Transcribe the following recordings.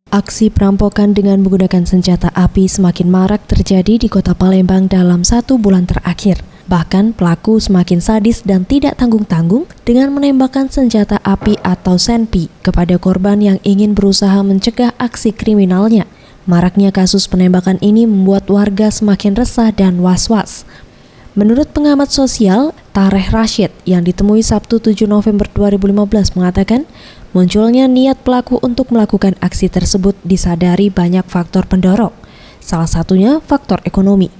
Aksi perampokan dengan menggunakan senjata api semakin marak terjadi di kota Palembang dalam 1 bulan terakhir. Bahkan pelaku semakin sadis dan tidak tanggung-tanggung dengan menembakkan senjata api atau senpi kepada korban yang ingin berusaha mencegah aksi kriminalnya. Maraknya kasus penembakan ini membuat warga semakin resah dan was-was. Menurut pengamat sosial, Tareh Rashid yang ditemui Sabtu 7 November 2015 mengatakan, munculnya niat pelaku untuk melakukan aksi tersebut disadari banyak faktor pendorong, salah satunya faktor ekonomi.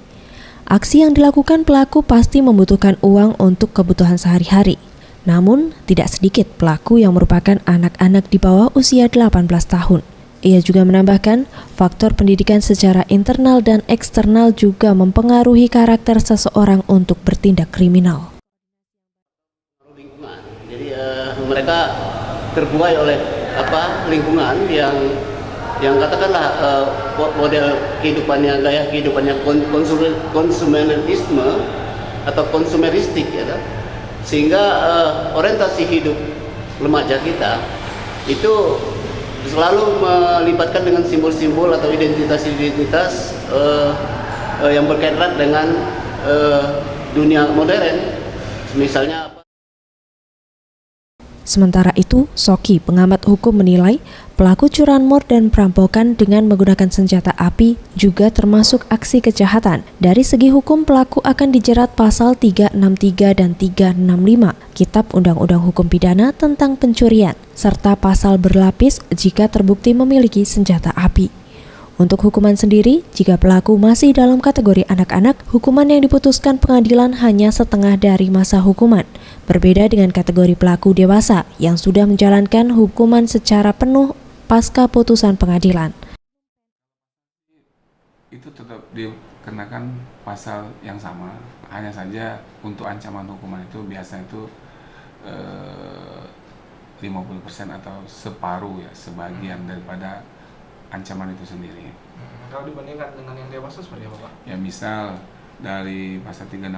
Aksi yang dilakukan pelaku pasti membutuhkan uang untuk kebutuhan sehari-hari. Namun, tidak sedikit pelaku yang merupakan anak-anak di bawah usia 18 tahun. Ia juga menambahkan, faktor pendidikan secara internal dan eksternal juga mempengaruhi karakter seseorang untuk bertindak kriminal. Jadi mereka terbuai oleh lingkungan yang katakanlah model kehidupannya, gaya kehidupannya konsumerisme atau konsumeristik, ya, sehingga orientasi hidup remaja kita itu selalu melibatkan dengan simbol-simbol atau identitas-identitas yang berkaitan dengan dunia modern, misalnya. Sementara itu, Soki, pengamat hukum menilai pelaku curanmor dan perampokan dengan menggunakan senjata api juga termasuk aksi kejahatan. Dari segi hukum, pelaku akan dijerat pasal 363 dan 365 Kitab Undang-Undang Hukum Pidana tentang pencurian, serta pasal berlapis jika terbukti memiliki senjata api. Untuk hukuman sendiri, jika pelaku masih dalam kategori anak-anak, hukuman yang diputuskan pengadilan hanya setengah dari masa hukuman. Berbeda dengan kategori pelaku dewasa yang sudah menjalankan hukuman secara penuh pasca putusan pengadilan. Itu tetap dikenakan pasal yang sama, hanya saja untuk ancaman hukuman itu biasanya itu 50% atau separuh, ya, sebagian daripada ancaman itu sendiri. Kalau dibandingkan dengan yang dewasa seperti apa, Pak? Ya, misal dari pasal 365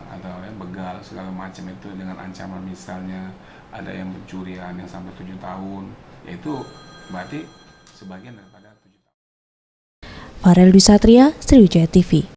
atau begal segala macam itu dengan ancaman misalnya ada yang pencurian yang sampai 7 tahun, yaitu berarti sebagian daripada 7 tahun. Farel Dwi Satria, Sriwijaya TV.